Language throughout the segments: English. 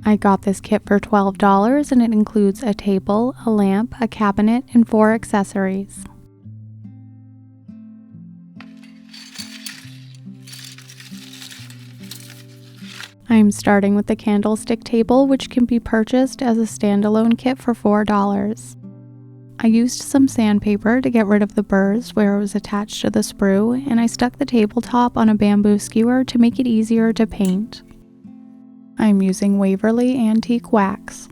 I got this kit for $12 and it includes a table, a lamp, a cabinet, and 4 accessories. I'm starting with the Candlestick Table, which can be purchased as a standalone kit for $4. I used some sandpaper to get rid of the burrs where it was attached to the sprue, and I stuck the tabletop on a bamboo skewer to make it easier to paint. I'm using Waverly Antique Wax.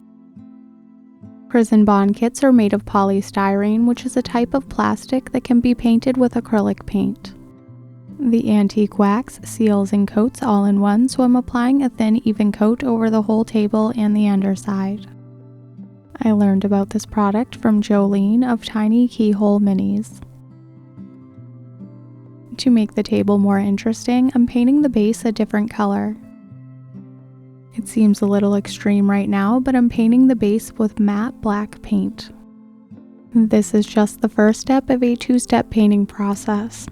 Chrysnbon kits are made of polystyrene, which is a type of plastic that can be painted with acrylic paint. The antique wax seals and coats all in one, so I'm applying a thin, even coat over the whole table and the underside. I learned about this product from Jolene of TinyKeyholeMinis. To make the table more interesting, I'm painting the base a different color. It seems a little extreme right now, but I'm painting the base with matte black paint. This is just the first step of a 2-step painting process.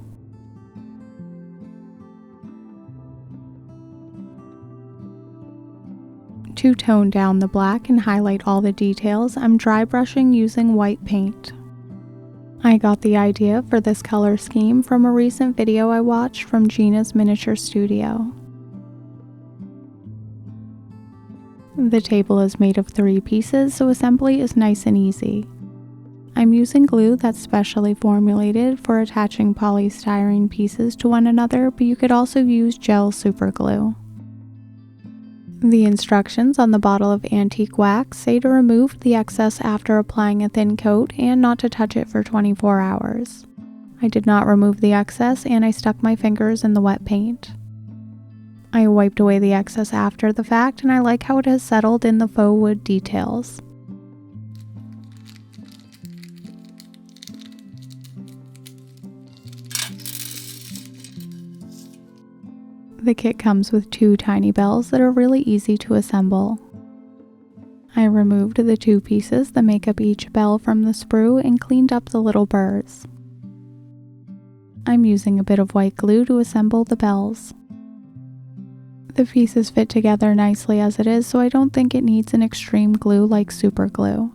To tone down the black and highlight all the details, I'm dry brushing using white paint. I got the idea for this color scheme from a recent video I watched from Gina's miniature studio. The table is made of 3 pieces, so assembly is nice and easy. I'm using glue that's specially formulated for attaching polystyrene pieces to one another, but you could also use gel super glue. The instructions on the bottle of antique wax say to remove the excess after applying a thin coat and not to touch it for 24 hours. I did not remove the excess and I stuck my fingers in the wet paint. I wiped away the excess after the fact and I like how it has settled in the faux wood details. The kit comes with 2 tiny bells that are really easy to assemble. I removed the 2 pieces that make up each bell from the sprue and cleaned up the little burrs. I'm using a bit of white glue to assemble the bells. The pieces fit together nicely as it is, so I don't think it needs an extreme glue like super glue.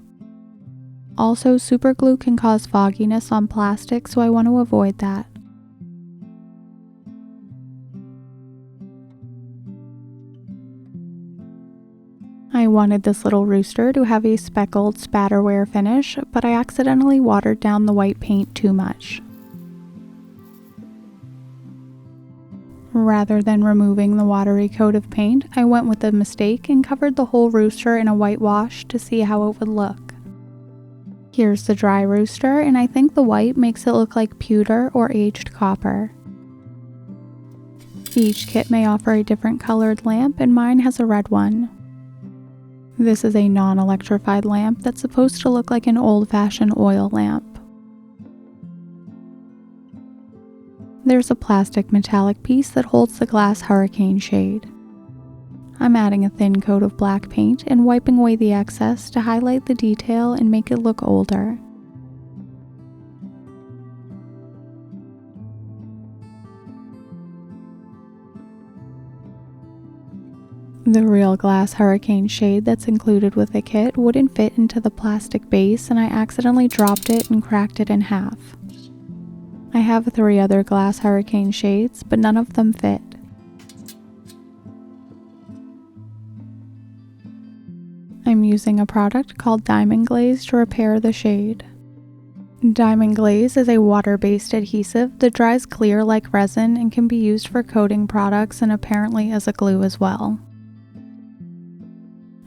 Also, super glue can cause fogginess on plastic, so I want to avoid that. I wanted this little rooster to have a speckled spatterware finish, but I accidentally watered down the white paint too much. Rather than removing the watery coat of paint, I went with a mistake and covered the whole rooster in a whitewash to see how it would look. Here's the dry rooster, and I think the white makes it look like pewter or aged copper. Each kit may offer a different colored lamp, and mine has a red one. This is a non-electrified lamp that's supposed to look like an old-fashioned oil lamp. There's a plastic metallic piece that holds the glass hurricane shade. I'm adding a thin coat of black paint and wiping away the excess to highlight the detail and make it look older. The real glass hurricane shade that's included with the kit wouldn't fit into the plastic base, and I accidentally dropped it and cracked it in half. I have 3 other glass hurricane shades, but none of them fit. I'm using a product called Diamond Glaze to repair the shade. Diamond Glaze is a water-based adhesive that dries clear like resin and can be used for coating products and apparently as a glue as well.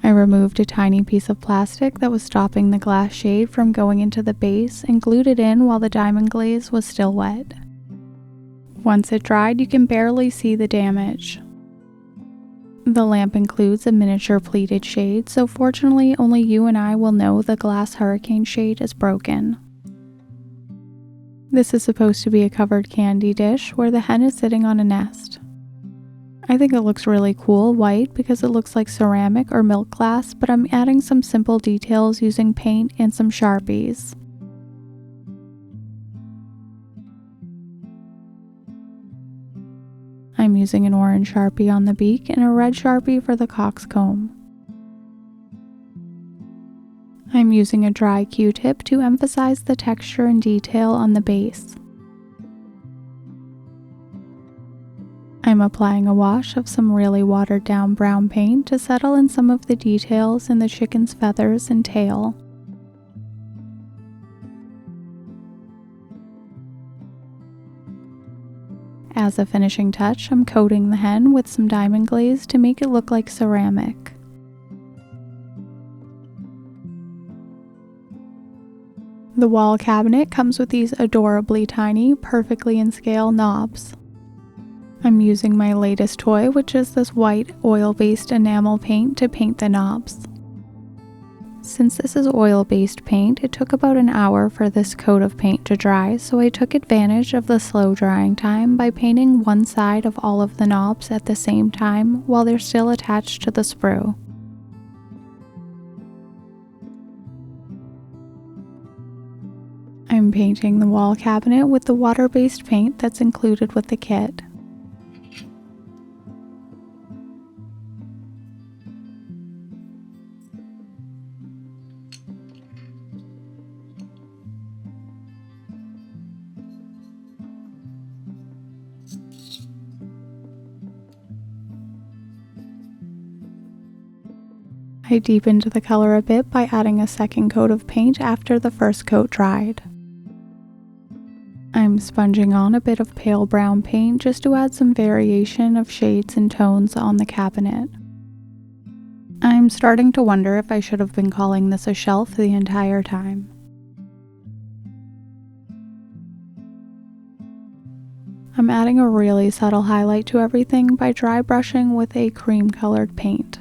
I removed a tiny piece of plastic that was stopping the glass shade from going into the base and glued it in while the diamond glaze was still wet. Once it dried, you can barely see the damage. The lamp includes a miniature pleated shade, so fortunately only you and I will know the glass hurricane shade is broken. This is supposed to be a covered candy dish where the hen is sitting on a nest. I think it looks really cool white because it looks like ceramic or milk glass, but I'm adding some simple details using paint and some Sharpies. I'm using an orange Sharpie on the beak and a red Sharpie for the coxcomb. I'm using a dry Q-tip to emphasize the texture and detail on the base. I'm applying a wash of some really watered down brown paint to settle in some of the details in the chicken's feathers and tail. As a finishing touch, I'm coating the hen with some Diamond Glaze to make it look like ceramic. The wall cabinet comes with these adorably tiny, perfectly in scale knobs. I'm using my latest toy, which is this white oil-based enamel paint, to paint the knobs. Since this is oil-based paint, it took about an hour for this coat of paint to dry, so I took advantage of the slow drying time by painting one side of all of the knobs at the same time while they're still attached to the sprue. I'm painting the wall cabinet with the water-based paint that's included with the kit. I deepened the color a bit by adding a second coat of paint after the first coat dried. I'm sponging on a bit of pale brown paint just to add some variation of shades and tones on the cabinet. I'm starting to wonder if I should have been calling this a shelf the entire time. I'm adding a really subtle highlight to everything by dry brushing with a cream-colored paint.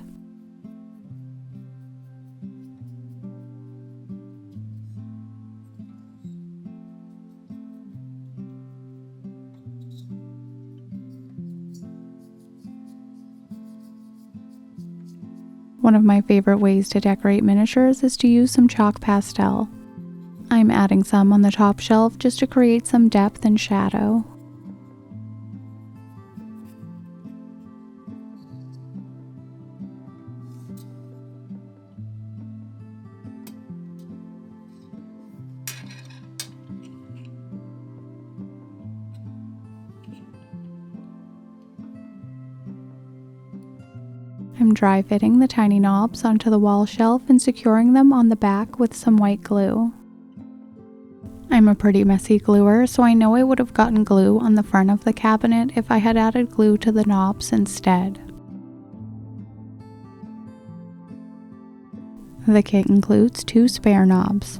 One of my favorite ways to decorate miniatures is to use some chalk pastel. I'm adding some on the top shelf just to create some depth and shadow. I'm dry fitting the tiny knobs onto the wall shelf and securing them on the back with some white glue. I'm a pretty messy gluer, so I know I would have gotten glue on the front of the cabinet if I had added glue to the knobs instead. The kit includes 2 spare knobs.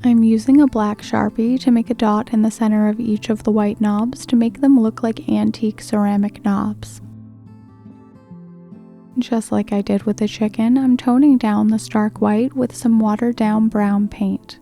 I'm using a black Sharpie to make a dot in the center of each of the white knobs to make them look like antique ceramic knobs. Just like I did with the chicken, I'm toning down the stark white with some watered down brown paint.